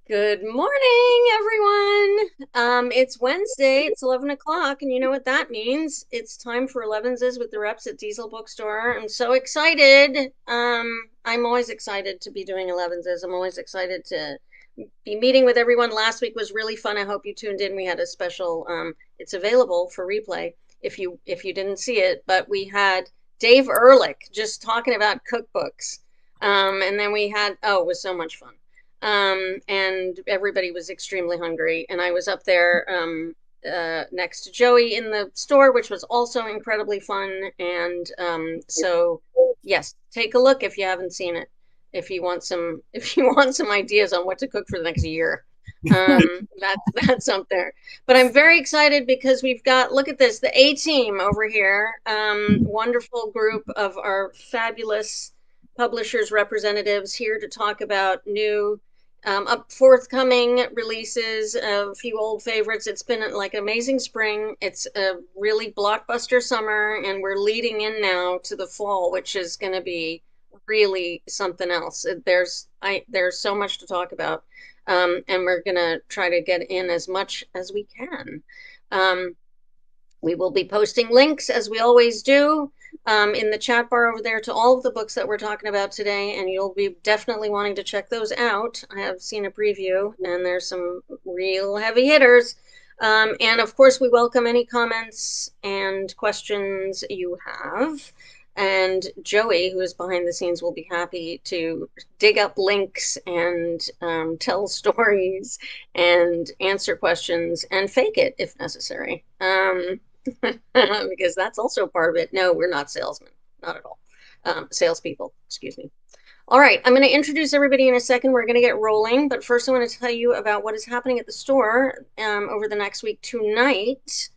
Good morning, everyone. It's Wednesday, it's 11 o'clock, and you know what that means. It's time for Elevenses with the reps at Diesel Bookstore. I'm so excited. I'm always excited to be doing Elevenses. I'm always excited to be meeting with everyone. Last week was really fun. I hope you tuned in. We had a special, it's available for replay if you didn't see it, but we had Dave Ehrlich just talking about cookbooks. And then we had, oh, it was so much fun. And everybody was extremely hungry. And I was up there next to Joey in the store, which was also incredibly fun. And so, yes, take a look if you haven't seen it. If you want some ideas on what to cook for the next year, that's up there. But I'm very excited because we've got, look at this, the A team over here. Wonderful group of our fabulous publishers representatives here to talk about new up forthcoming releases, a few old favorites. It's been like an amazing spring. It's a really blockbuster summer, and we're leading in now to the fall, which is going to be really something else. There's so much to talk about, and we're going to try to get in as much as we can. We will be posting links as we always do in the chat bar over there to all of the books that we're talking about today, and you'll be definitely wanting to check those out. I have seen a preview, and there's some real heavy hitters. And of course, we welcome any comments and questions you have. And Joey, who is behind the scenes, will be happy to dig up links and tell stories and answer questions and fake it if necessary. Because that's also part of it. No, we're not salesmen, not at all. Salespeople, excuse me. All right, I'm going to introduce everybody in a second. We're going to get rolling, but first I want to tell you about what is happening at the store over the next week. Tonight,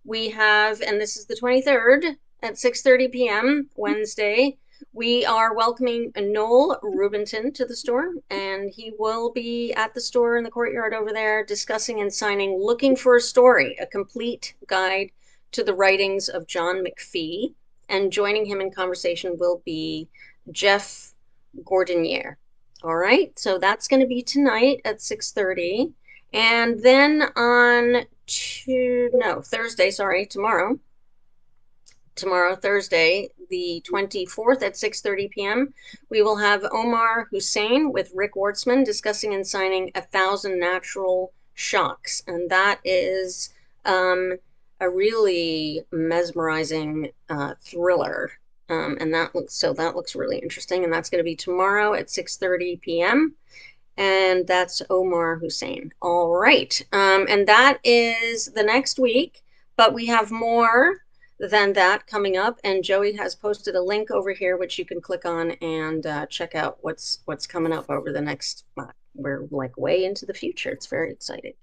we have, and this is the 23rd at 6:30 p.m. Wednesday, we are welcoming Noel Rubinton to the store, and he will be at the store in the courtyard over there discussing and signing Looking for a Story, a complete guide to the writings of John McPhee. And joining him in conversation will be Jeff Gordonier. All right, so that's going to be tonight at 6:30. And then on Thursday, sorry, tomorrow, Thursday, the 24th at 6:30 p.m., we will have Omar Hussein with Rick Wartzman discussing and signing 1,000 Natural Shocks. And that is a really mesmerizing thriller. And that looks really interesting. And that's going to be tomorrow at 6:30 p.m. And that's Omar Hussein. All right. And that is the next week, but we have more than that coming up. And Joey has posted a link over here, which you can click on and check out what's coming up over the next, we're like way into the future. It's very exciting.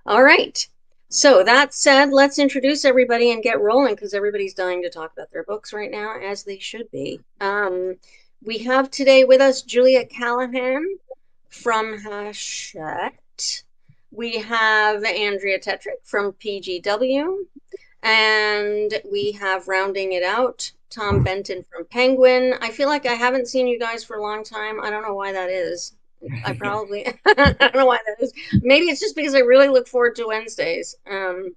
All right. So that said, let's introduce everybody and get rolling because everybody's dying to talk about their books right now, as they should be. We have today with us Julia Callahan from Hachette. We have Andrea Tetrick from PGW. And we have rounding it out, Tom Benton from Penguin. I feel like I haven't seen you guys for a long time. I don't know why that is. I probably I don't know why that is. Maybe it's just because I really look forward to Wednesdays and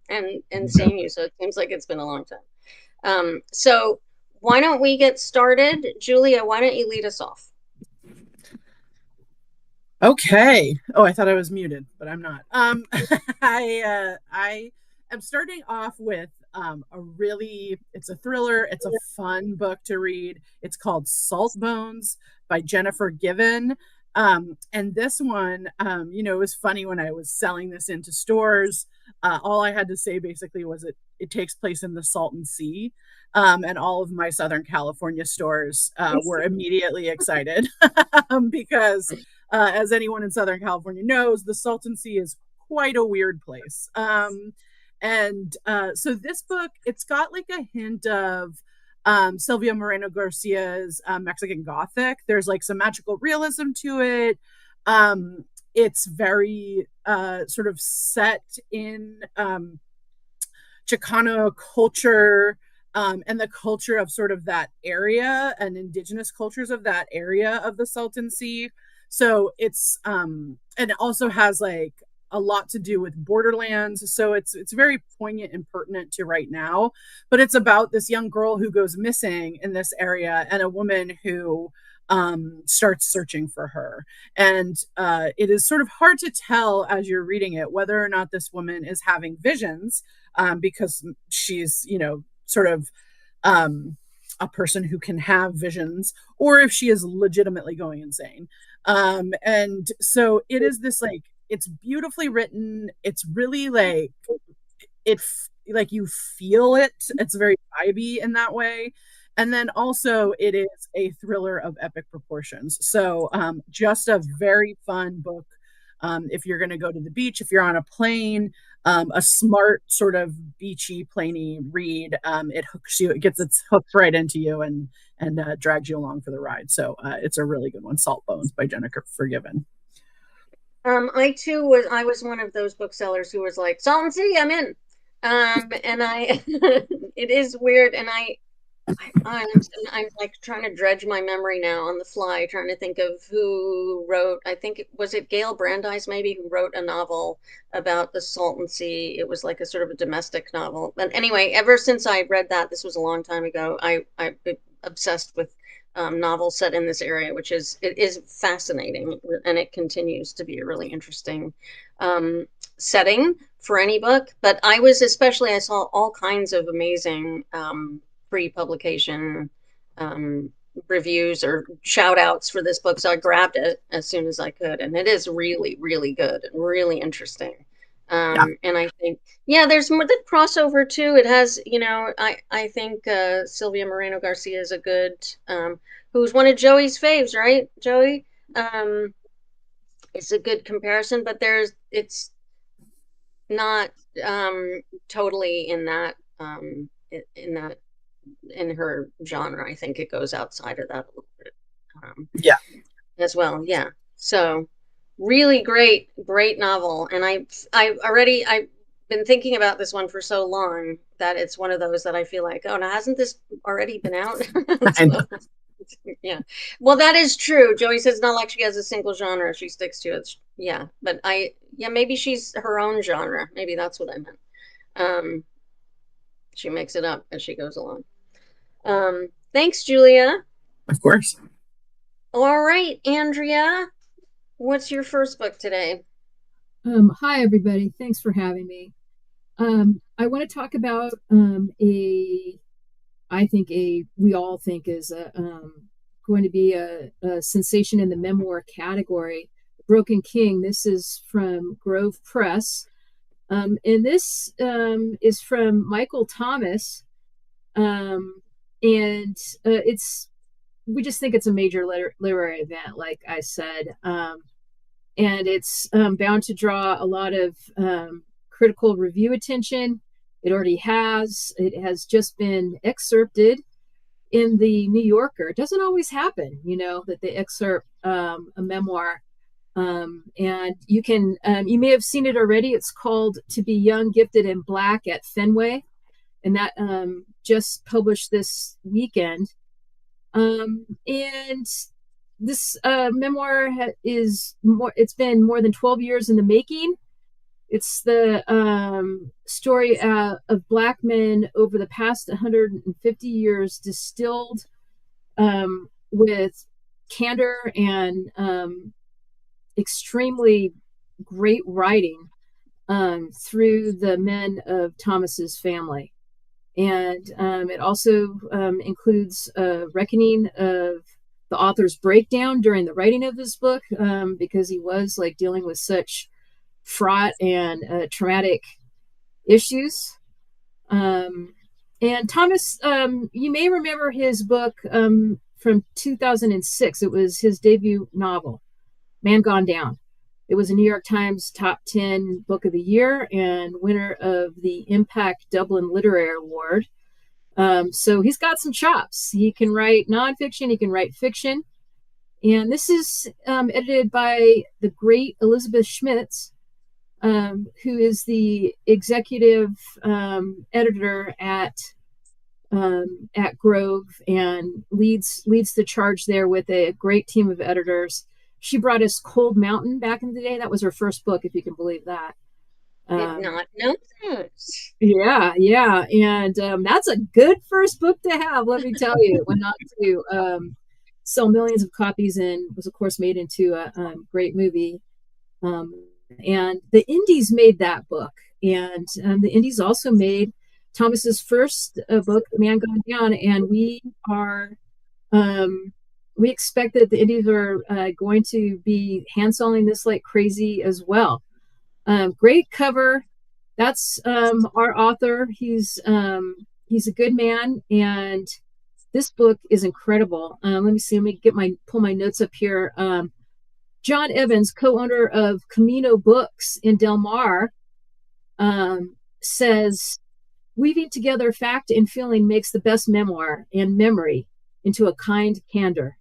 seeing you. So it seems like it's been a long time. So why don't we get started? Julia, why don't you lead us off? Okay. Oh, I thought I was muted, but I'm not. I am starting off with it's a thriller. It's a fun book to read. It's called Salt Bones by Jennifer Givhan. And this one, it was funny when I was selling this into stores. All I had to say basically was it takes place in the Salton Sea. And all of my Southern California stores were immediately excited because as anyone in Southern California knows, the Salton Sea is quite a weird place. So this book, it's got like a hint of Silvia Moreno Garcia's Mexican Gothic. There's like some magical realism to it. It's very sort of set in Chicano culture and the culture of sort of that area and indigenous cultures of that area of the Salton Sea. So it's and it also has like a lot to do with Borderlands. So it's very poignant and pertinent to right now. But it's about this young girl who goes missing in this area and a woman who starts searching for her. And it is sort of hard to tell as you're reading it whether or not this woman is having visions, because she's, sort of um, a person who can have visions, or if she is legitimately going insane. And so it is this like, it's beautifully written. It's really like, it like you feel it. It's very vibey in that way. And then also it is a thriller of epic proportions. So just a very fun book. If you're going to go to the beach, if you're on a plane, a smart sort of beachy planey read. It hooks you, it gets its hooked right into you and drags you along for the ride. So it's a really good one. Salt Bones by Jennifer Forgiven. I was one of those booksellers who was like, Salt and Sea, I'm in. And I, it is weird. And I'm like trying to dredge my memory now on the fly, trying to think of who wrote, I think was it Gail Brandeis maybe, who wrote a novel about the Salton Sea. It was like a sort of a domestic novel. But anyway, ever since I read that, this was a long time ago, I've been obsessed with novels set in this area, which it is fascinating, and it continues to be a really interesting setting for any book. But I saw all kinds of amazing pre-publication um, reviews or shout outs for this book. So I grabbed it as soon as I could. And it is really, really good and really interesting. Yeah, And I think, yeah, there's more the crossover too. It has, I think Sylvia Moreno Garcia is a good, who's one of Joey's faves, right? Joey? Um, it's a good comparison, but it's not totally in that, in that in her genre. I think it goes outside of that a little bit yeah, as well. Yeah. So really great, great novel. And I've been thinking about this one for so long that it's one of those that I feel like, oh, now hasn't this already been out? I know. So, yeah. Well, that is true. Joey says it's not like she has a single genre she sticks to. It's yeah, but yeah, maybe she's her own genre. Maybe that's what I meant. Um, she makes it up as she goes along. Thanks, Julia. Of course. All right, Andrea, what's your first book today? Hi, everybody. Thanks for having me. I want to talk about we all think is going to be a sensation in the memoir category, Broken King. This is from Grove Press. And this is from Michael Thomas. Um, and we just think it's a major literary event, like I said. And it's bound to draw a lot of critical review attention. It already has. It has just been excerpted in the New Yorker. It doesn't always happen, that they excerpt a memoir. And you may have seen it already. It's called To Be Young, Gifted, and Black at Fenway. And that just published this weekend. And this memoir it's been more than 12 years in the making. It's the story of Black men over the past 150 years, distilled with candor and extremely great writing through the men of Thomas's family. And it also includes a reckoning of the author's breakdown during the writing of this book, because he was like dealing with such fraught and traumatic issues. And Thomas, you may remember his book from 2006. It was his debut novel, Man Gone Down. It was a New York Times top 10 book of the year and winner of the Impact Dublin Literary Award. So he's got some chops. He can write nonfiction, he can write fiction. And this is edited by the great Elizabeth Schmitz, who is the executive editor at Grove and leads the charge there with a great team of editors. she brought us Cold Mountain back in the day. That was her first book, if you can believe that. Did not know that. Yeah, and that's a good first book to have. Let me tell you, went on to sell millions of copies and was, of course, made into a great movie. Um, and the Indies made that book, and the Indies also made Thomas's first book, The Man Gone Down, and um, we expect that the Indies are going to be hand selling this like crazy as well. Great cover. That's our author. He's a good man, and this book is incredible. Let me see. Let me pull my notes up here. John Evans, co-owner of Camino Books in Del Mar, says, weaving together fact and feeling makes the best memoir, and memory into a kind candor.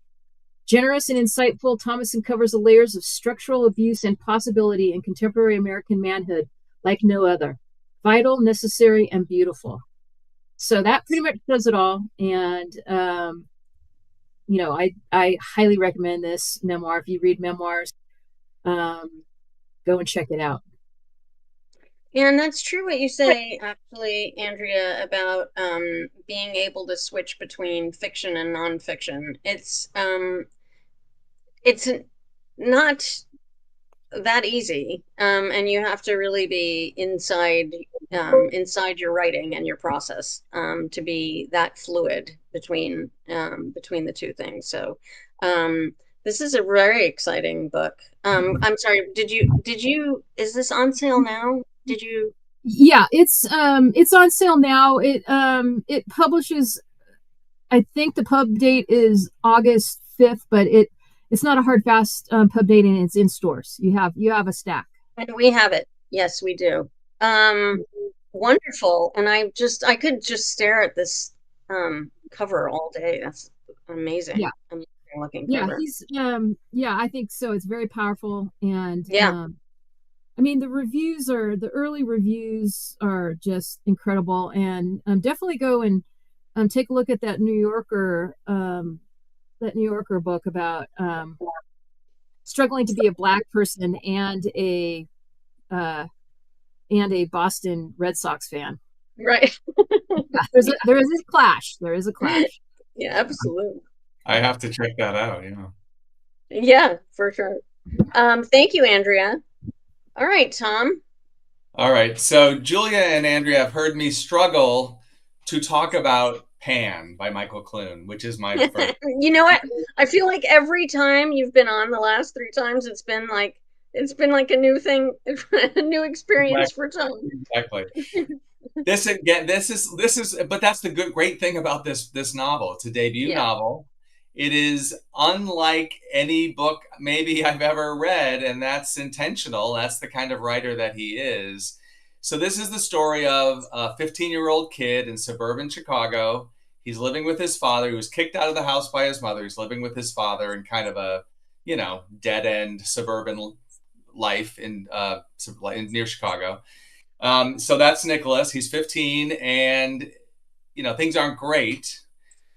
Generous and insightful, Thomason covers the layers of structural abuse and possibility in contemporary American manhood like no other. Vital, necessary, and beautiful. So that pretty much does it all. And, I highly recommend this memoir. If you read memoirs, go and check it out. And that's true what you say, actually, Andrea, about being able to switch between fiction and nonfiction. It's not that easy, and you have to really be inside your writing and your process to be that fluid between the two things. So this is a very exciting book. I'm sorry, is this on sale now? Did you? Yeah, it's on sale now. It publishes, I think the pub date is August 5th, but it's not a hard fast pub date, and it's in stores. You have a stack. And we have it. Yes, we do. Wonderful. And I could just stare at this cover all day. That's amazing. Yeah. Amazing looking Yeah, cover. I think so. It's very powerful. And yeah. I mean, the early reviews are just incredible. And definitely go and take a look at that New Yorker book about struggling to be a Black person and a Boston Red Sox fan. Right. Yeah, there is a clash. There is a clash. Yeah, absolutely. I have to check that out. Yeah, for sure. Thank you, Andrea. All right, Tom. All right. So Julia and Andrea have heard me struggle to talk about Pan by Michael Clune, which is my first. You know what? I feel like every time you've been on the last 3 times, it's been like a new thing, a new experience for Tom. Exactly. This is, but that's the great thing about this novel. It's a debut novel. It is unlike any book maybe I've ever read, and that's intentional. That's the kind of writer that he is. So this is the story of a 15-year-old kid in suburban Chicago. He's living with his father. He was kicked out of the house by his mother. He's living with his father in kind of a, dead-end suburban life in near Chicago. So that's Nicholas. He's 15, and things aren't great.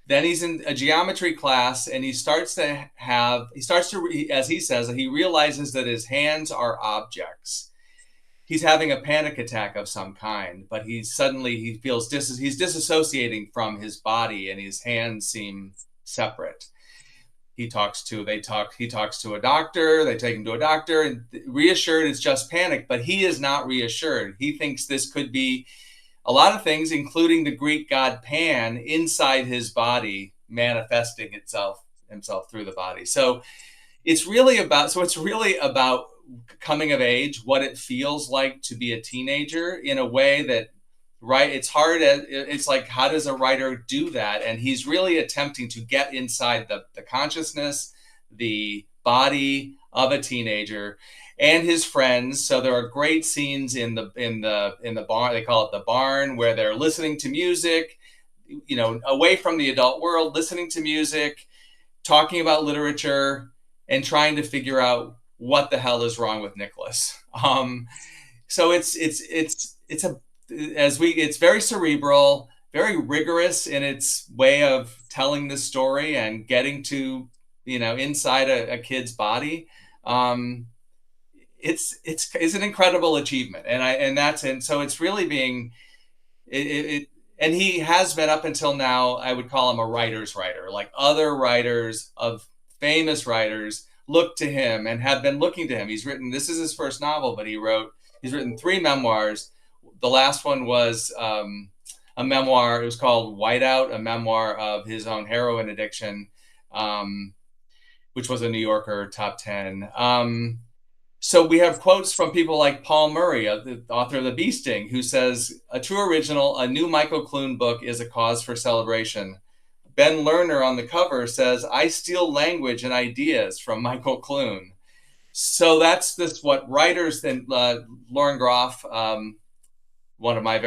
Then he's in a geometry class, and he starts to, as he says, he realizes that his hands are objects. He's having a panic attack of some kind, but he feels he's disassociating from his body, and his hands seem separate. He talks to a doctor. They take him to a doctor, and reassured it's just panic, but he is not reassured. He thinks this could be a lot of things, including the Greek god Pan, inside his body, manifesting himself through the body. So it's really about coming of age, what it feels like to be a teenager in a way that, right, it's hard. It's like, how does a writer do that? And he's really attempting to get inside the consciousness, the body of a teenager and his friends. So there are great scenes in the barn. They call it the barn, where they're listening to music, away from the adult world, listening to music, talking about literature, and trying to figure out what the hell is wrong with Nicholas. So it's very cerebral, very rigorous in its way of telling the story and getting to inside a kid's body. It's an incredible achievement, and so it's really being it and he has been, up until now, I would call him a writer's writer. Like, other writers, of famous writers, look to him and have been looking to him. This is his first novel, but he's written 3 memoirs. The last one was a memoir. It was called Whiteout, a memoir of his own heroin addiction, which was a New Yorker top 10. So we have quotes from people like Paul Murray, the author of The Bee Sting, who says, "A true original, a new Michael Clune book is a cause for celebration." Ben Lerner on the cover says, "I steal language and ideas from Michael Clune." So that's what writers, and Lauren Groff, obviously one of my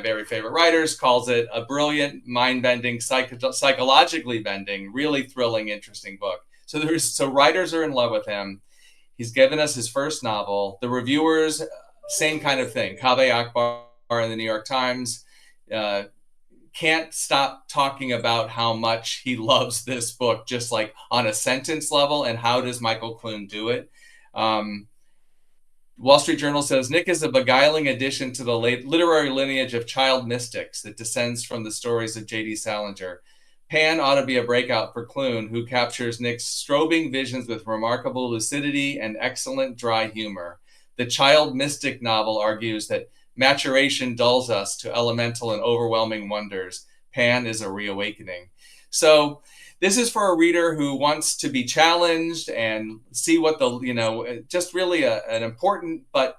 very favorite writers, calls it a brilliant, mind-bending, psychologically bending, really thrilling, interesting book. So writers are in love with him. He's given us his first novel. The reviewers, same kind of thing. Kaveh Akbar in the New York Times can't stop talking about how much he loves this book, just like on a sentence level, and how does Michael Clune do it. Wall Street Journal says, "Nick is a beguiling addition to the literary lineage of child mystics that descends from the stories of J.D. Salinger. Pan ought to be a breakout for Clune, who captures Nick's strobing visions with remarkable lucidity and excellent dry humor. The child mystic novel argues that maturation dulls us to elemental and overwhelming wonders. Pan is a reawakening." So this is for a reader who wants to be challenged and see what just really an important but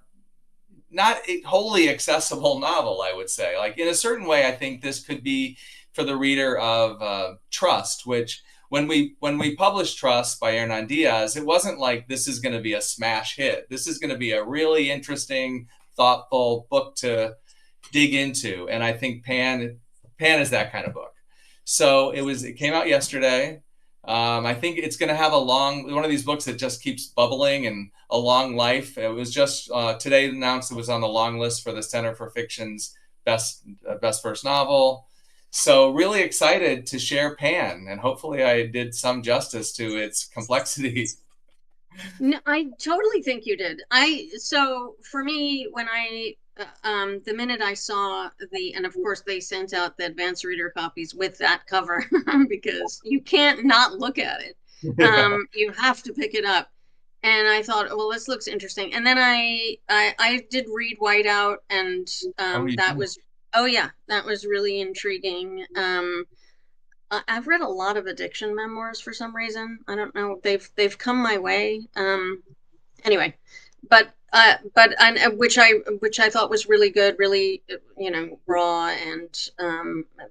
not wholly accessible novel, I would say. Like, in a certain way, I think this could be for the reader of Trust, which when we published Trust by Hernan Diaz, it wasn't like this is going to be a smash hit. This is going to be a really interesting, thoughtful book to dig into. And I think Pan is that kind of book. So it came out yesterday. I think it's going to have one of these books that just keeps bubbling and a long life. It was just today announced it was on the long list for the Center for Fiction's best first novel. So really excited to share Pan, and hopefully I did some justice to its complexity. No, I totally think you did. So for me, when the minute I saw and of course they sent out the advanced reader copies with that cover because you can't not look at it. You have to pick it up. And I thought, well, this looks interesting. And then I did read Whiteout, and that was really intriguing. I've read a lot of addiction memoirs for some reason. I don't know. They've come my way. Anyway, but which I thought was really good, really, raw and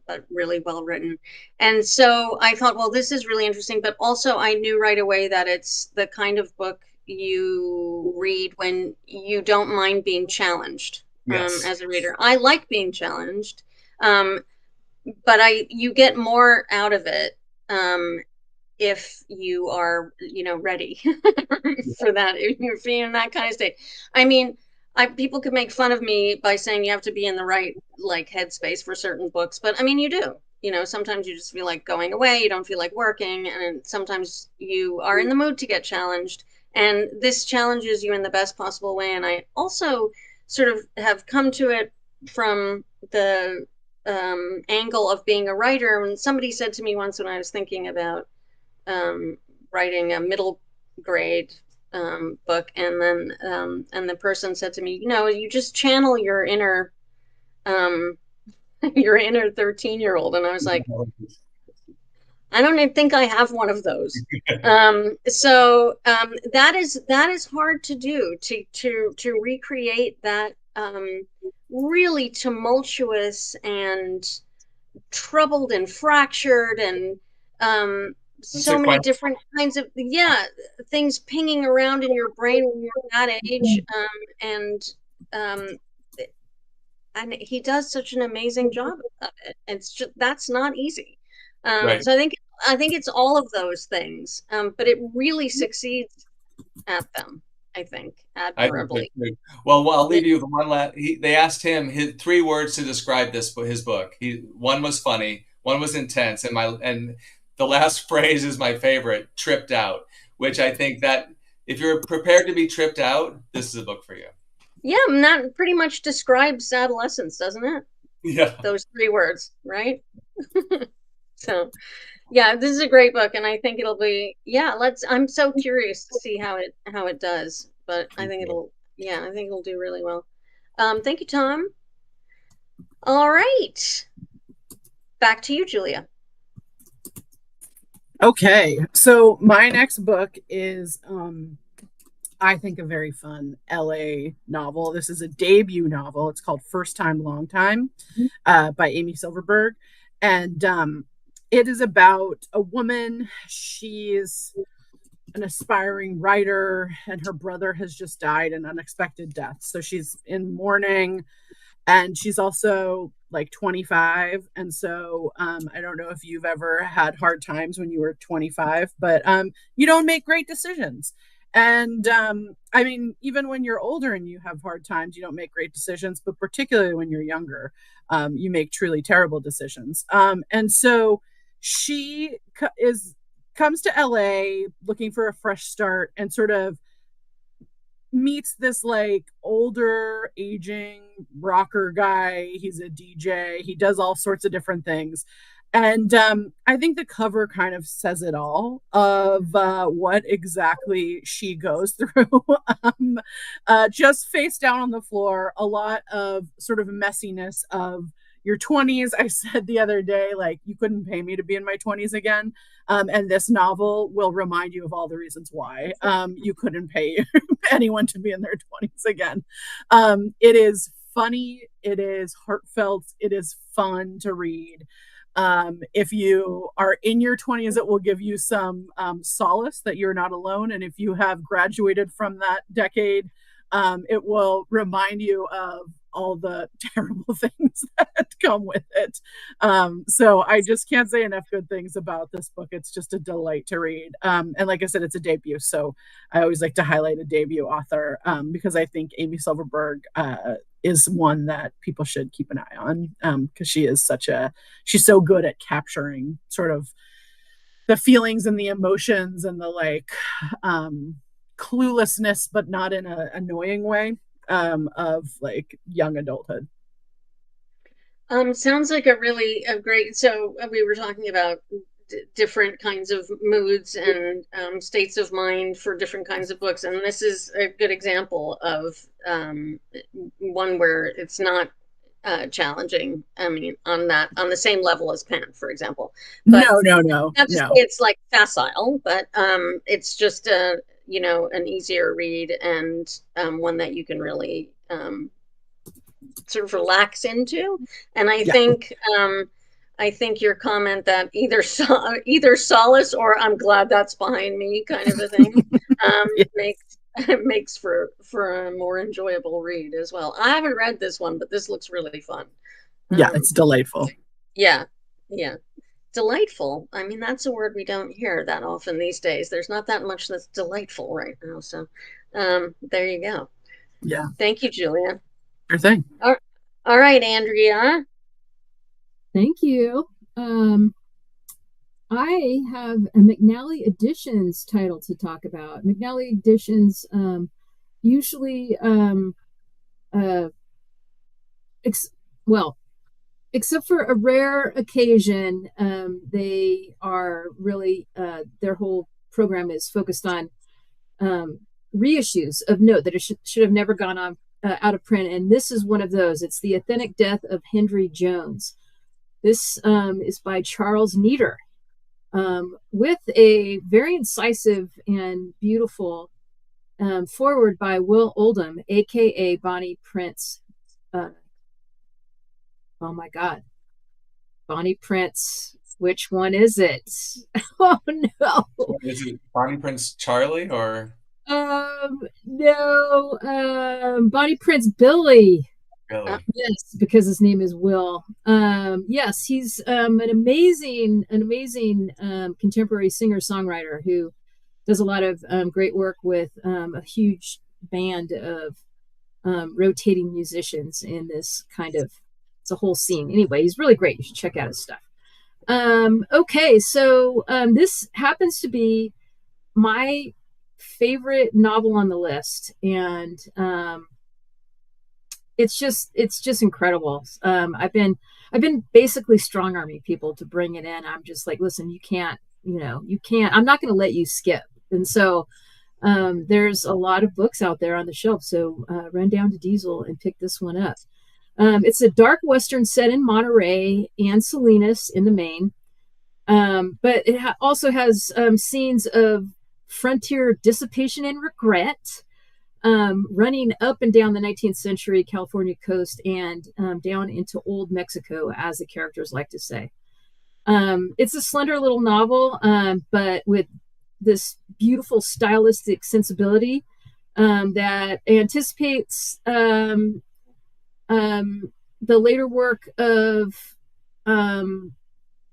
but really well written. And so I thought, well, this is really interesting. But also I knew right away that it's the kind of book you read when you don't mind being challenged. Yes. As a reader, I like being challenged. But you get more out of it if you are, ready for that. If you're feeling that kind of state. I mean, people could make fun of me by saying you have to be in the right headspace for certain books, but I mean, you do. Sometimes you just feel like going away. You don't feel like working, and sometimes you are in the mood to get challenged. And this challenges you in the best possible way. And I also sort of have come to it from the angle of being a writer. And somebody said to me once when I was thinking about writing a middle grade book, and then and the person said to me, you just channel your inner 13-year-old. And I was like, I don't even think I have one of those. So that is hard to do, to recreate that really tumultuous and troubled and fractured and so many different kinds of things pinging around in your brain when you're that age. And he does such an amazing job of it. It's just, that's not easy. Right. So I think it's all of those things, but it really succeeds at them, I think, admirably. Well, I'll leave you with one last. They asked him 3 words to describe his book. One was funny, one was intense, and the last phrase is my favorite, tripped out, which I think that if you're prepared to be tripped out, this is a book for you. Yeah, and that pretty much describes adolescence, doesn't it? Yeah. Those 3 words, right? So, yeah, this is a great book, and I think it'll be, I'm so curious to see how it does, but I think it'll do really well. Thank you, Tom. All right. Back to you, Julia. Okay, so my next book is I think a very fun LA novel. This is a debut novel. It's called First Time Long Time by Amy Silverberg. And it is about a woman. She's an aspiring writer, and her brother has just died an unexpected death. So she's in mourning, and she's also like 25. And so I don't know if you've ever had hard times when you were 25, but you don't make great decisions. And I mean, even when you're older and you have hard times, you don't make great decisions, but particularly when you're younger, you make truly terrible decisions. And so she comes to LA looking for a fresh start, and sort of meets this like older aging rocker guy. He's a DJ. He does all sorts of different things. And I think the cover kind of says it all of what exactly she goes through. Just face down on the floor, a lot of sort of messiness of your 20s. I said the other day, like, you couldn't pay me to be in my 20s again. And this novel will remind you of all the reasons why you couldn't pay anyone to be in their 20s again. It is funny. It is heartfelt. It is fun to read. If you are in your 20s, it will give you some solace that you're not alone. And if you have graduated from that decade, it will remind you of all the terrible things that come with it. So I just can't say enough good things about this book. It's just a delight to read. And like I said, it's a debut. So I always like to highlight a debut author because I think Amy Silverberg is one that people should keep an eye on because she's so good at capturing sort of the feelings and the emotions and the like cluelessness, but not in an annoying way of like young adulthood. Sounds like a great, so we were talking about different kinds of moods and states of mind for different kinds of books, and this is a good example of one where it's not challenging. I mean, on the same level as Pen, for example. But no. It's like facile, but it's just an easier read and one that you can really sort of relax into. And I think your comment that either solace or I'm glad that's behind me kind of a thing makes for a more enjoyable read as well. I haven't read this one, but this looks really fun. Yeah, it's delightful. Yeah. Delightful. I mean, that's a word we don't hear that often these days. There's not that much that's delightful right now. So there you go. Yeah. Thank you, Julia. Sure thing. All right, Andrea. Thank you. I have a McNally Editions title to talk about. McNally Editions usually, except for a rare occasion, they are really, their whole program is focused on reissues of note that should have never gone on out of print. And this is one of those. It's The Authentic Death of Hendry Jones. This is by Charles Neider, with a very incisive and beautiful foreword by Will Oldham, a.k.a. Bonnie Prince. Oh, my God. Bonnie Prince. Which one is it? Oh, no. Is it Bonnie Prince Charlie or? No. Bonnie Prince Billy. Really? Yes, because his name is Will. Yes, he's an amazing contemporary singer-songwriter who does a lot of great work with a huge band of rotating musicians in this kind of, it's a whole scene. Anyway, he's really great. You should check out his stuff. Okay, so this happens to be my favorite novel on the list, and it's just incredible. I've been basically strong arming people to bring it in. I'm just like, listen, you can't, you can't. I'm not going to let you skip. And so there's a lot of books out there on the shelf. So run down to Diesel and pick this one up. It's a dark Western set in Monterey and Salinas in the Maine. But it also has scenes of frontier dissipation and regret, running up and down the 19th century California coast and down into old Mexico, as the characters like to say. It's a slender little novel, but with this beautiful stylistic sensibility that anticipates the later work of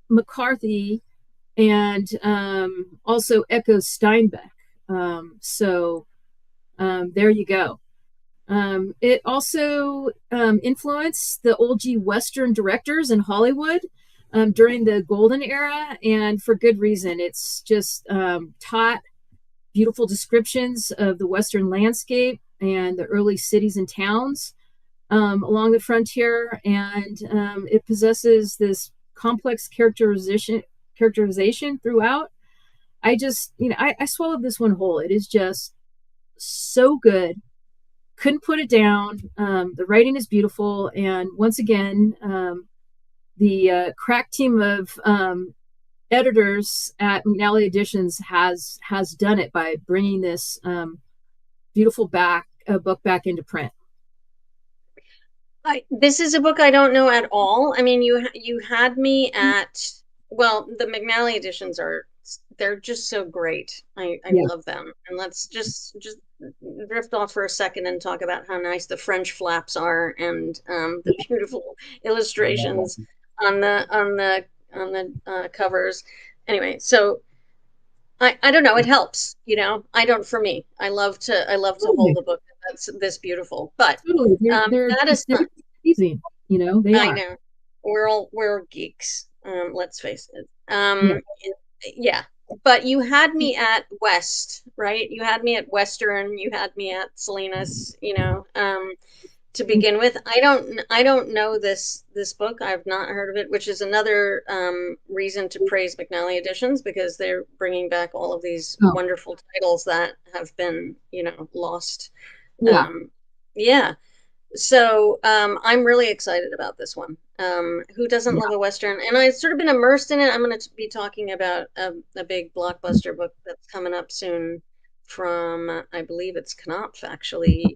McCarthy and also echoes Steinbeck. So there you go. It also influenced the old G Western directors in Hollywood during the golden era, and for good reason. It's just taught beautiful descriptions of the Western landscape and the early cities and towns along the frontier, and it possesses this complex characterization throughout. I swallowed this one whole. It is just so good. Couldn't put it down. The writing is beautiful, and once again, the crack team of editors at McNally Editions has done it by bringing this beautiful book back into print. This is a book I don't know at all. I mean, you had me at, well, the McNally editions they're just so great. I Yeah. love them. And let's just drift off for a second and talk about how nice the French flaps are, and the beautiful illustrations on the covers. Anyway, so I don't know, it helps, I don't, for me. I love to hold a book that's this beautiful. But Totally. They're that is fun. amazing. They I are. know. We're geeks. Let's face it. Yeah. Yeah. But you had me at West, right? You had me at Western, you had me at Salinas, to begin with. I don't know this book. I've not heard of it, which is another reason to praise McNally Editions, because they're bringing back all of these Oh, wonderful titles that have been, lost. yeah. Yeah. So I'm really excited about this one. Who doesn't Yeah. love a Western? And I've sort of been immersed in it. I'm going to be talking about a big blockbuster book that's coming up soon from, I believe it's Knopf, actually,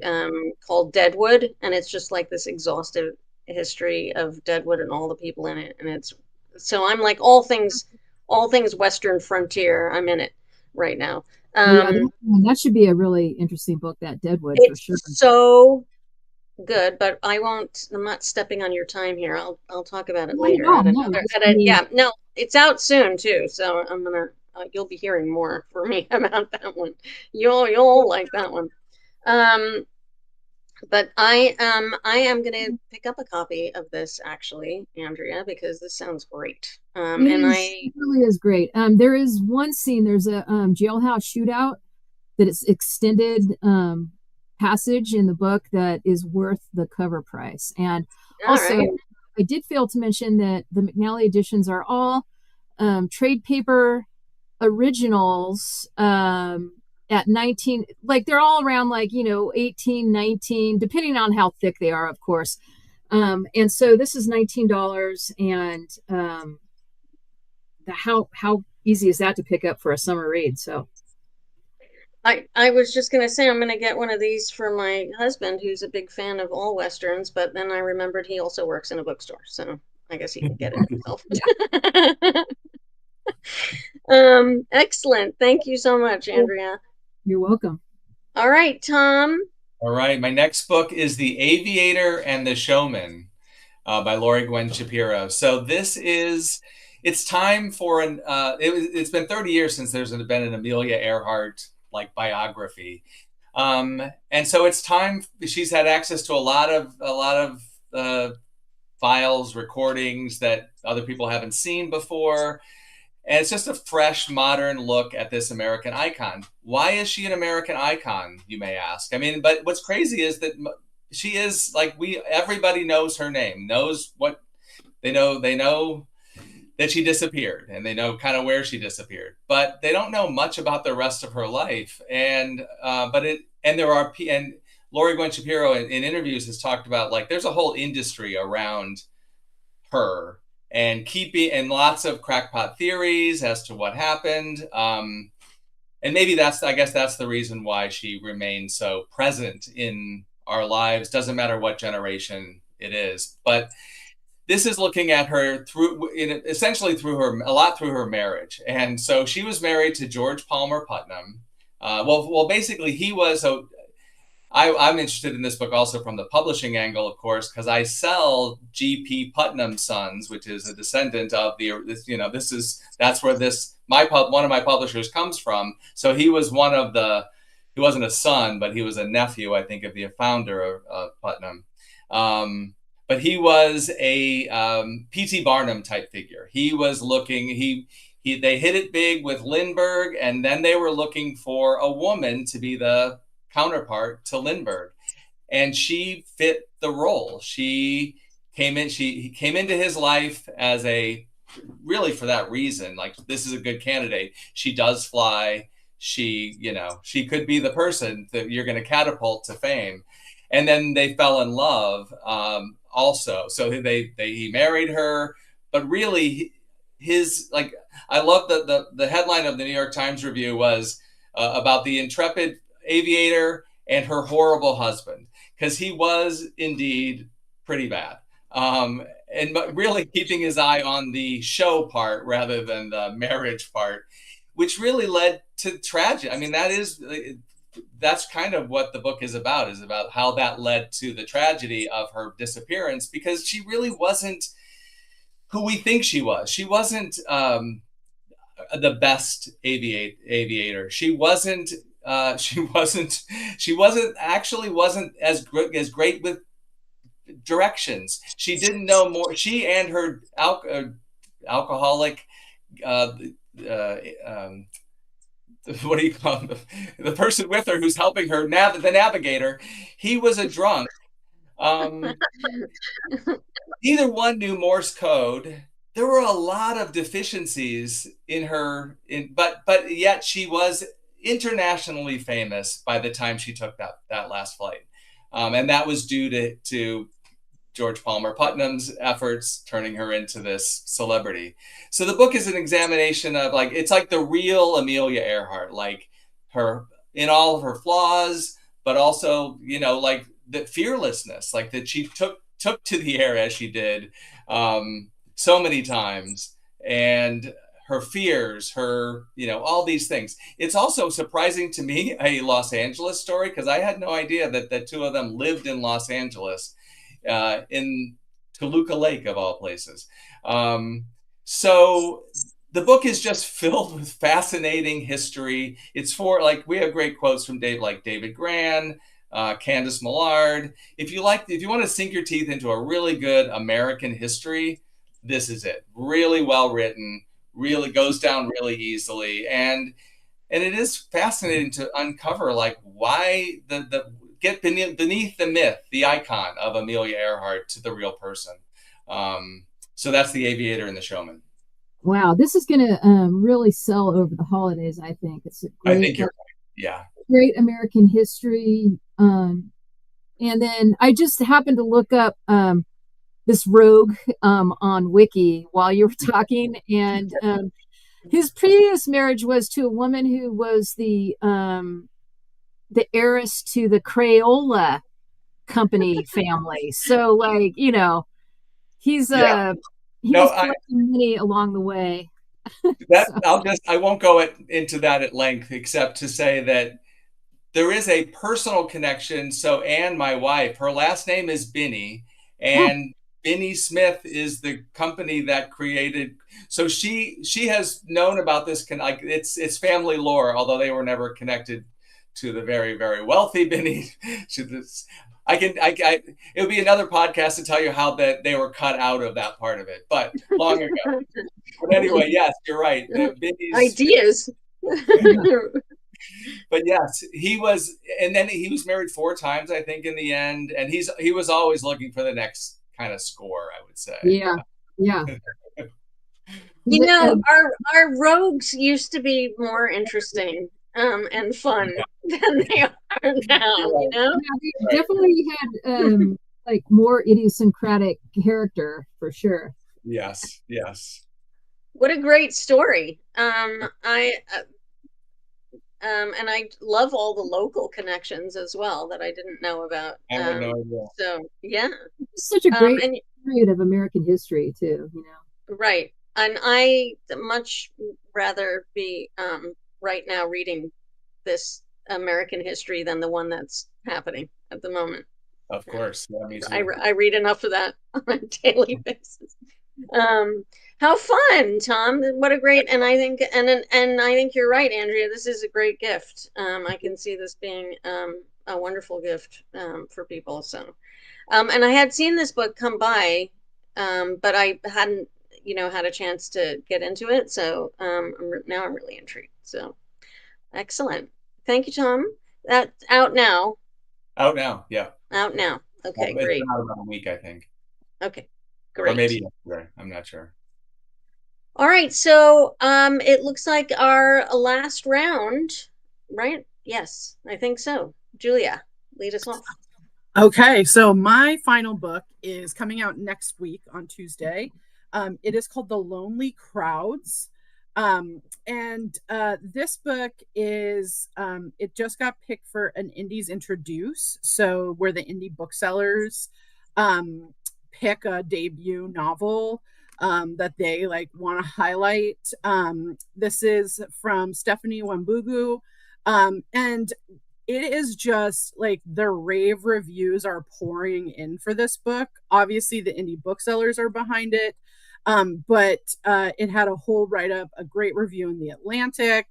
called Deadwood. And it's just like this exhaustive history of Deadwood and all the people in it. And so I'm like all things Western frontier. I'm in it right now. Yeah. Um, That should be a really interesting book, that Deadwood, for it's sure. so good, but I'm not stepping on your time here. I'll talk about it Not at later all. at No. another at a yeah, no, it's out soon too, so I'm gonna you'll be hearing more from me about that one. You'll like that one. Um, but I am gonna pick up a copy of this, actually, Andrea, because this sounds great. And It really is great. There is one scene, there's a jailhouse shootout that is extended passage in the book that is worth the cover price. And all also, right. I did fail to mention that the McNally editions are all trade paper originals at 19, like they're all around, like 18, 19, depending on how thick they are, of course. And so this is $19, and how easy is that to pick up for a summer read? So I was just gonna say I'm gonna get one of these for my husband, who's a big fan of all Westerns, but then I remembered he also works in a bookstore, so I guess he can get it himself. Excellent. Thank you so much, Andrea. you're welcome. All right, Tom. All right, my next book is The Aviator and the Showman by Laurie Gwen Shapiro. So it's time for it's been 30 years since there's been an Amelia Earhart like biography. And so it's time. She's had access to a lot of files, recordings that other people haven't seen before. And it's just a fresh, modern look at this American icon. Why is she an American icon, you may ask? I mean, but what's crazy is that she is like, everybody knows her name, knows what they know that she disappeared, and they know kind of where she disappeared, but they don't know much about the rest of her life. And and Laurie Gwen Shapiro in interviews has talked about, like, there's a whole industry around her and lots of crackpot theories as to what happened. And maybe I guess that's the reason why she remains so present in our lives. Doesn't matter what generation it is, but this is looking at her essentially through her marriage. And so she was married to George Palmer Putnam. Basically he was I'm interested in this book also from the publishing angle, of course, because I sell G.P. Putnam's Sons, which is a descendant of that's where one of my publishers comes from. So he was he wasn't a son, but he was a nephew, I think, of the founder of Putnam. But he was a P.T. Barnum type figure. He was looking, they hit it big with Lindbergh, and then they were looking for a woman to be the counterpart to Lindbergh. And she fit the role. She came into his life as really for that reason, like, this is a good candidate. She does fly. She could be the person that you're going to catapult to fame. And then they fell in love. Also, so he married her, but really I love the headline of the New York Times review was about the intrepid aviator and her horrible husband, because he was indeed pretty bad, and really keeping his eye on the show part rather than the marriage part, which really led to tragedy. I mean, that's kind of what the book is about how that led to the tragedy of her disappearance, because she really wasn't who we think she was. She wasn't the best aviator. She wasn't as great with directions. She didn't know more. She and her alcoholic what do you call him? The person with her who's helping her, the navigator, he was a drunk. Neither one knew Morse code. There were a lot of deficiencies in her, but yet she was internationally famous by the time she took that last flight. And that was due to George Palmer Putnam's efforts turning her into this celebrity. So the book is an examination of, like, it's like the real Amelia Earhart, like her in all of her flaws, but also, like the fearlessness, like that she took to the air as she did so many times, and her fears, her, all these things. It's also surprising to me, a Los Angeles story, because I had no idea that the two of them lived in Los Angeles, in Toluca Lake, of all places. So the book is just filled with fascinating history. It's we have great quotes from David Gran, Candace Millard. If you want to sink your teeth into a really good American history, this is it. Really well written, really goes down really easily. And it is fascinating to uncover, like, why get beneath the myth, the icon of Amelia Earhart, to the real person. So that's The Aviator and The Showman. Wow, this is going to really sell over the holidays, I think. It's a great, I think you're right. Yeah. Great American history. And then I just happened to look up this rogue on Wiki while you were talking, and his previous marriage was to a woman who was the heiress to the Crayola company family. So, like, he's collecting money along the way. I won't go into that at length, except to say that there is a personal connection. So Anne, my wife, her last name is Binney, and Binney Smith is the company that created. So she has known about this. Like, it's family lore, although they were never connected to the very, very wealthy Binney. it would be another podcast to tell you how that they were cut out of that part of it, but long ago. But anyway, yes, you're right. The Ideas. But yes, he was, and then he was married 4 times, I think, in the end, and he was always looking for the next kind of score, I would say. Yeah, yeah. You know, our rogues used to be more interesting and fun than they are now. You know, yeah, they definitely had like more idiosyncratic character for sure. Yes, yes. What a great story. And I love all the local connections as well that I didn't know about. I had no idea. So yeah, it's such a great period of American history too. You know, right? And I much rather be right now reading this American history than the one that's happening at the moment. Of course, yeah, me too. I read enough of that on a daily basis. How fun, Tom! What a great, and I think you're right, Andrea. This is a great gift. I can see this being a wonderful gift for people. So, and I had seen this book come by, but I hadn't, had a chance to get into it. So now I'm really intrigued. So, excellent. Thank you, Tom. That's out now. Out now, yeah. Out now. Okay, it's great. Been out about a week, I think. Okay, great. Or maybe yesterday. I'm not sure. All right, so it looks like our last round, right? Yes, I think so. Julia, lead us off. Okay, so my final book is coming out next week on Tuesday. It is called The Lonely Crowds. And this book is, it just got picked for an Indies Introduce. So where the indie booksellers pick a debut novel that they want to highlight. This is from Stephanie Wambugu. And it is just the rave reviews are pouring in for this book. Obviously, the indie booksellers are behind it. But it had a whole write-up, a great review in The Atlantic.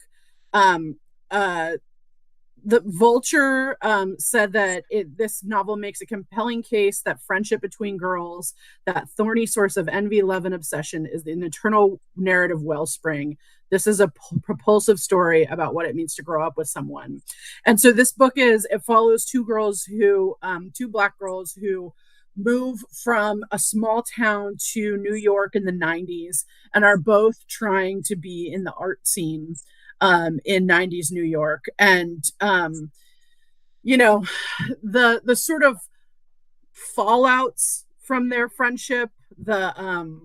The Vulture said that this novel makes a compelling case that friendship between girls, that thorny source of envy, love, and obsession, is an eternal narrative wellspring. This is a propulsive story about what it means to grow up with someone. And so this book it follows two Black girls who move from a small town to New York in the 90s and are both trying to be in the art scene in 90s New York. And the sort of fallouts from their friendship, the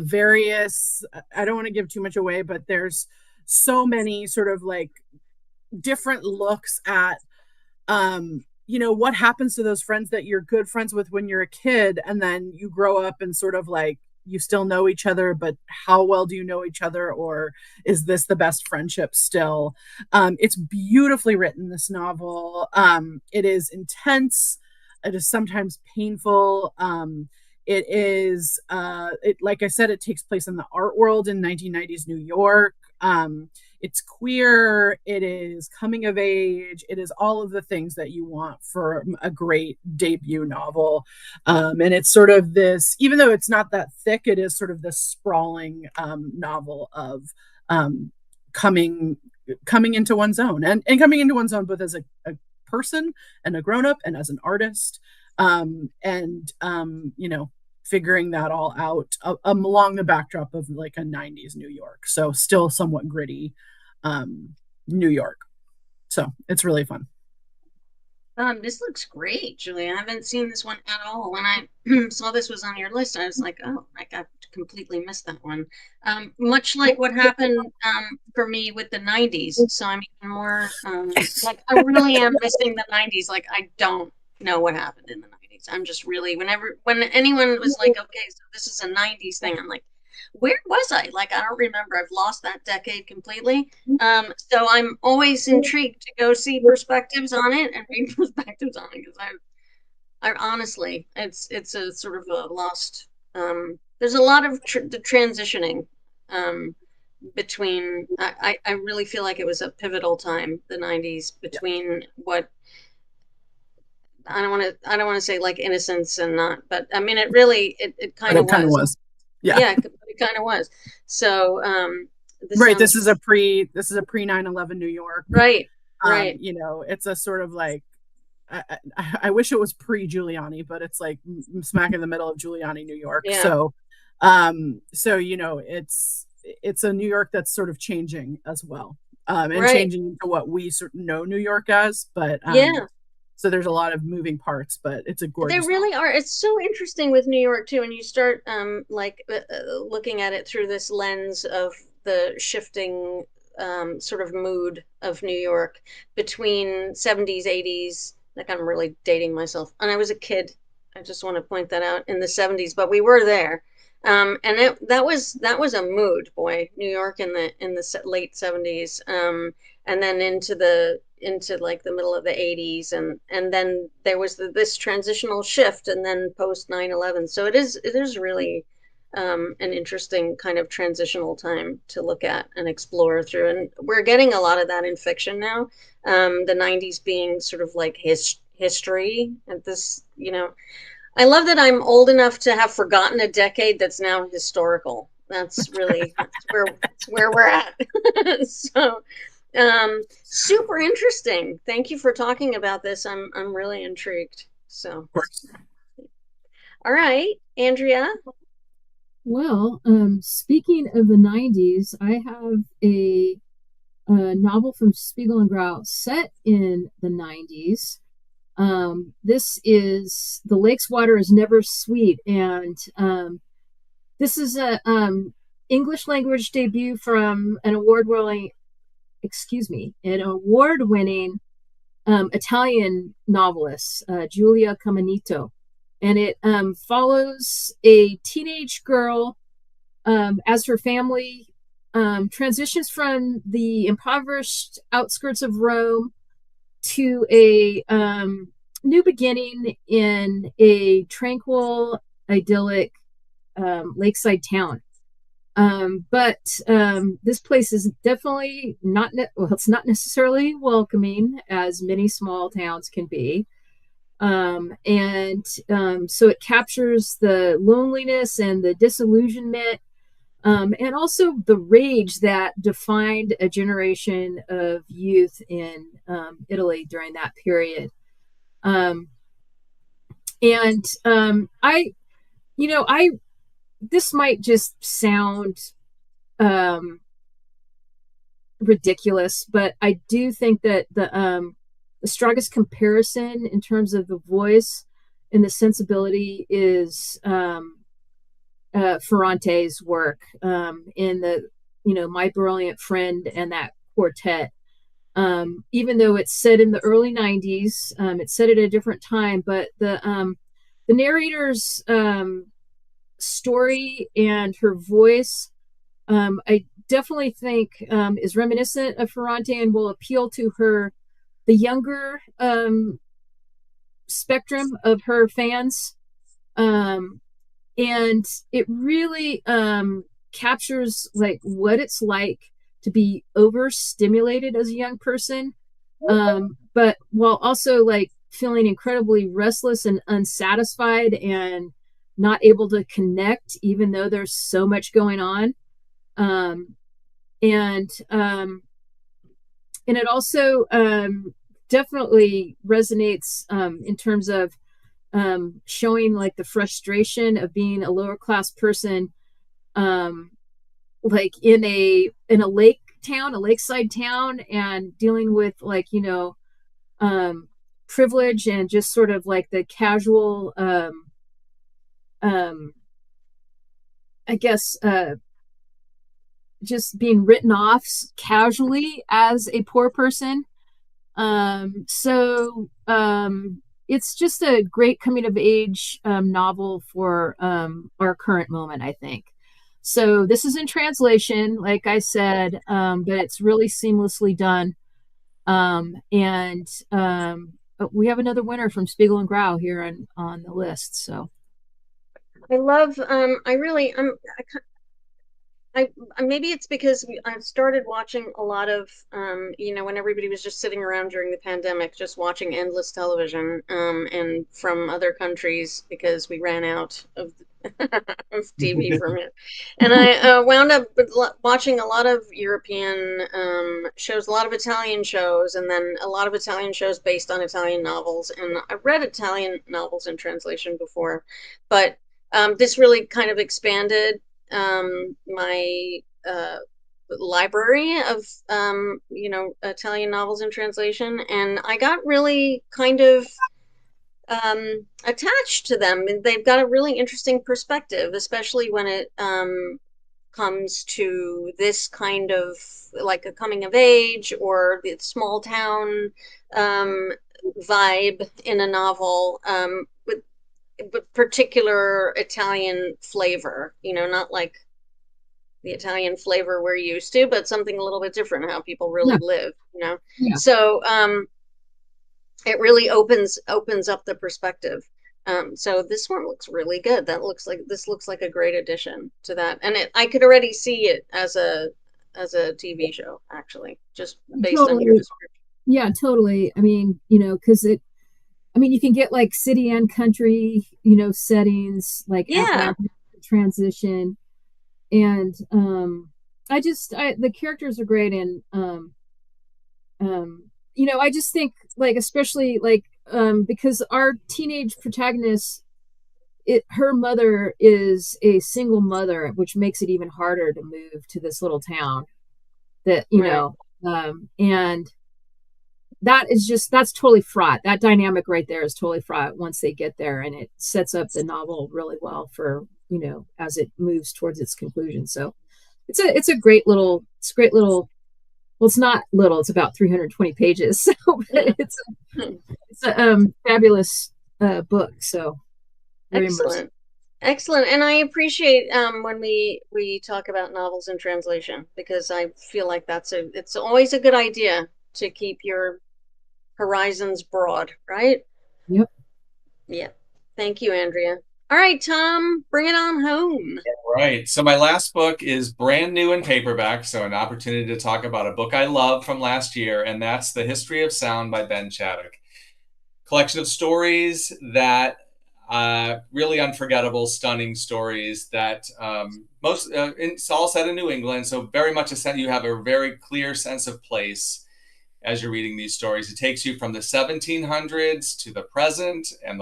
various, I don't want to give too much away, but there's so many sort of different looks at what happens to those friends that you're good friends with when you're a kid, and then you grow up and sort of you still know each other, but how well do you know each other, or is this the best friendship still? It's beautifully written, this novel. It is intense. It is sometimes painful. It is, like I said, it takes place in the art world in 1990s New York. It's queer, it is coming of age, it is all of the things that you want for a great debut novel. And it's sort of this, even though it's not that thick, it is sort of this sprawling novel of coming into one's own and coming into one's own both as a person and a grown-up and as an artist. Figuring that all out along the backdrop of a 90s New York. So still somewhat gritty New York. So it's really fun. This looks great, Julia. I haven't seen this one at all. When I saw this was on your list, I was like, oh, I completely missed that one. Much like what happened for me with the 90s. So I'm even more I really am missing the 90s. I don't know what happened in the 90s. I'm just really, when anyone was like, okay, so this is a 90s thing, I'm like, where was I? I don't remember. I've lost that decade completely. So I'm always intrigued to go see perspectives on it and read perspectives on it, because I honestly, it's a sort of a lost. There's a lot of the transitioning between. I really feel like it was a pivotal time, the 90s, between what I don't want to say like innocence and not, but I mean, it really, it kind of It kind of was. was. Yeah. Yeah, it kind of was. So, this Right. sounds This is a pre 9/11 New York. right, right. You know, it's a sort of like, I wish it was pre Giuliani, but it's like smack in the middle of Giuliani, New York. Yeah. So you know, it's a New York that's sort of changing as well, and Right. changing into what we sort of know New York as. But Yeah. so there's a lot of moving parts, but it's a gorgeous. They really are. It's so interesting with New York too, and you start looking at it through this lens of the shifting sort of mood of New York between 70s, 80s. Like I'm really dating myself, and I was a kid. I just want to point that out in the 70s, but we were there. And that was a mood, boy, New York in the late 70s, and then into like the middle of the 80s, and then there was this transitional shift, and then post 9/11. So it is really an interesting kind of transitional time to look at and explore through, and we're getting a lot of that in fiction now. The 90s being sort of like history at this, I love that I'm old enough to have forgotten a decade that's now historical. That's where we're at. So, super interesting. Thank you for talking about this. I'm really intrigued. So, all right, Andrea. Well, speaking of the 90s, I have a novel from Spiegel and Grau set in the 90s. This is The Lake's Water is Never Sweet, and this is a English language debut from an award-winning Italian novelist, Giulia Caminito. And it follows a teenage girl as her family transitions from the impoverished outskirts of Rome to a new beginning in a tranquil, idyllic lakeside town. But this place is definitely it's not necessarily welcoming, as many small towns can be. And so it captures the loneliness and the disillusionment, and also the rage that defined a generation of youth in Italy during that period. I this might just sound ridiculous, but I do think that the strongest comparison in terms of the voice and the sensibility is Ferrante's work in the My Brilliant Friend and that quartet. Even though it's set in the early 90s, it's set at a different time, but the narrator's story and her voice, I definitely think is reminiscent of Ferrante and will appeal to the younger spectrum of her fans. And it really captures like what it's like to be overstimulated as a young person, but while also like feeling incredibly restless and unsatisfied and not able to connect, even though there's so much going on. And it also definitely resonates in terms of showing like the frustration of being a lower class person, like in a lakeside town, and dealing with like privilege and just sort of like the casual I guess just being written off casually as a poor person. So it's just a great coming of age novel for our current moment, I think. So this is in translation, like I said, but it's really seamlessly done. And we have another winner from Spiegel and Grau here on the list. So I love I maybe it's because I've started watching a lot of when everybody was just sitting around during the pandemic, just watching endless television, and from other countries because we ran out of of TV from it, and I wound up watching a lot of European shows, a lot of Italian shows, and then a lot of Italian shows based on Italian novels. And I've read Italian novels in translation before, but this really kind of expanded my library of Italian novels in translation, and I got really kind of attached to them. They've got a really interesting perspective, especially when it comes to this kind of like a coming of age or the small town vibe in a novel, with particular Italian flavor, not like the Italian flavor we're used to, but something a little bit different, how people really live. Yeah. So it really opens up the perspective. So this one looks really good. This looks like a great addition to that. And I could already see it as a TV show, actually, just based on your description. Yeah, totally. I mean, because you can get like city and country, settings like at Yeah. rapid transition. And the characters are great. And, I just think like, especially like, because our teenage protagonist, her mother is a single mother, which makes it even harder to move to this little town that, and that's totally fraught. That dynamic right there is totally fraught once they get there, and it sets up the novel really well for as it moves towards its conclusion. So it's a great little well, it's not little, it's about 320 pages, so but it's a fabulous book. So very Excellent. Excellent. And I appreciate when we talk about novels in translation, because I feel like it's always a good idea to keep your horizons broad, right? Yep. Yeah. Thank you, Andrea. All right, Tom, bring it on home. Right. So my last book is brand new in paperback, so an opportunity to talk about a book I love from last year, and that's The History of Sound by Ben Shattuck. Collection of stories that really unforgettable, stunning stories that it's all set in New England, so very much you have a very clear sense of place as you're reading these stories. It takes you from the 1700s to the present and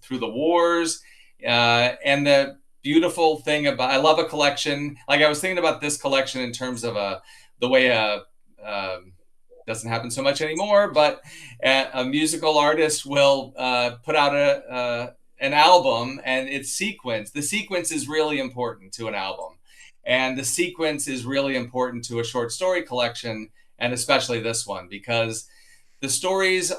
through the wars, and the beautiful thing about, I love a collection. Like I was thinking about this collection in terms of the way doesn't happen so much anymore, but a musical artist will put out an album, and it's sequence. The sequence is really important to an album, and the sequence is really important to a short story collection, and especially this one, because the stories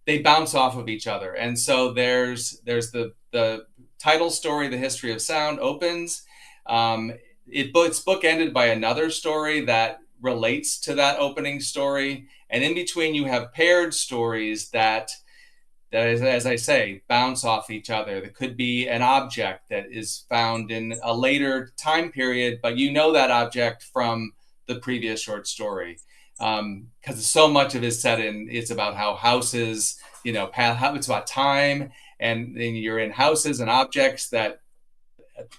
they bounce off of each other. And so there's the title story, The History of Sound, opens. It's bookended by another story that relates to that opening story, and in between you have paired stories that as I say, bounce off each other. There could be an object that is found in a later time period, but that object from the previous short story, because so much of it is it's about how houses, it's about time, and then you're in houses and objects that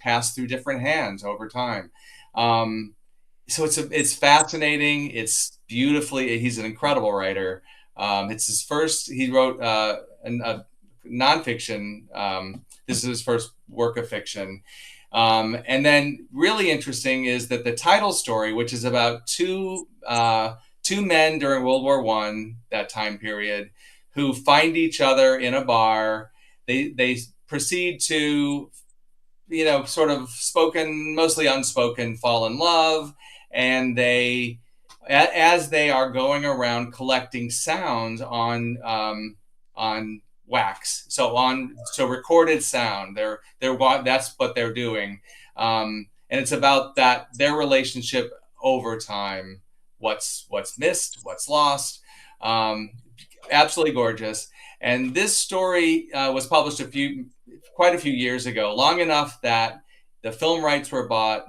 pass through different hands over time. So it's fascinating. It's beautifully. He's an incredible writer. It's his first. He wrote a nonfiction. This is his first work of fiction. And then really interesting is that the title story, which is about two men during World War I, that time period, who find each other in a bar. They proceed to, sort of mostly unspoken, fall in love, and as they are going around collecting sounds on wax, so recorded sound. That's what they're doing, and it's about their relationship over time. What's missed, what's lost. Absolutely gorgeous. And this story was published quite a few years ago, long enough that the film rights were bought,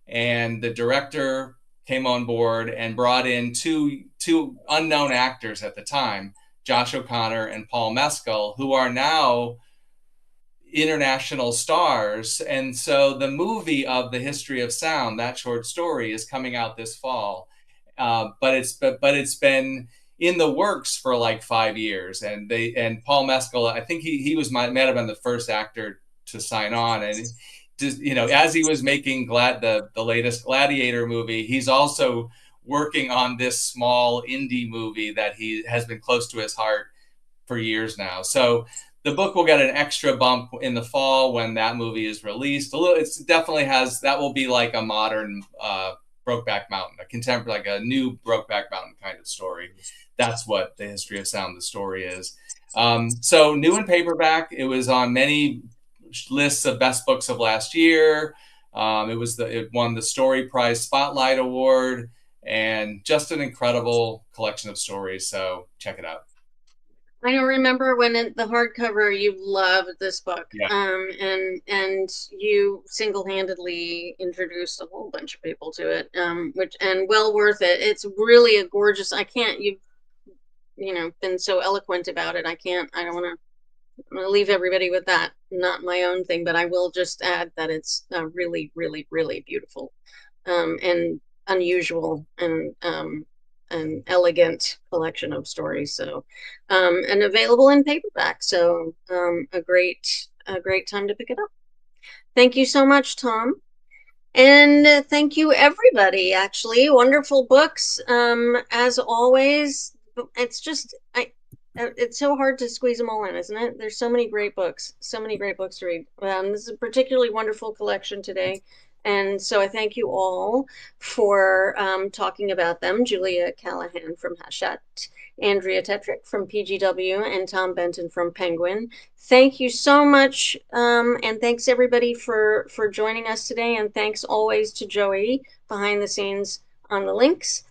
and the director came on board and brought in two unknown actors at the time, Josh O'Connor and Paul Mescal, who are now international stars. And so the movie of The History of Sound, that short story, is coming out this fall. But it's been in the works for like 5 years. And Paul Mescal, I think he might have been the first actor to sign on. And just, as he was making the latest Gladiator movie, he's also working on this small indie movie that he has been close to his heart for years now. So the book will get an extra bump in the fall when that movie is released. It definitely has, that will be like a modern Brokeback Mountain, a contemporary, like a new Brokeback Mountain kind of story. That's what The History of Sound, the story is. So new in paperback, it was on many lists of best books of last year. It won the Story Prize Spotlight Award, and just an incredible collection of stories. So check it out. I don't remember when the hardcover you loved this book, yeah. And you single-handedly introduced a whole bunch of people to it, and well worth it. It's really a gorgeous. You've been so eloquent about it. I don't want to leave everybody with that. Not my own thing, but I will just add that it's a really, really, really beautiful, and unusual and an elegant collection of stories. So, and available in paperback. So, a great time to pick it up. Thank you so much, Tom. And thank you, everybody. Actually, wonderful books. As always, it's so hard to squeeze them all in, isn't it? There's so many great books to read. This is a particularly wonderful collection today. And so I thank you all for talking about them. Julia Callahan from Hachette, Andrea Tetrick from PGW, and Tom Benton from Penguin. Thank you so much. And thanks everybody for joining us today. And thanks always to Joey behind the scenes on the links.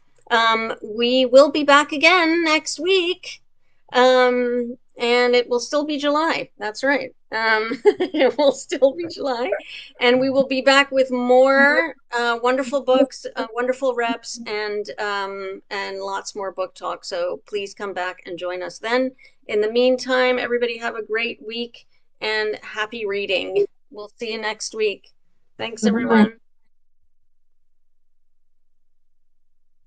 We will be back again next week. And it will still be July. That's right. It will still be July, and we will be back with more wonderful books, wonderful reps, and lots more book talk. So please come back and join us then. In the meantime, everybody have a great week and happy reading. We'll see you next week. Thanks, everyone.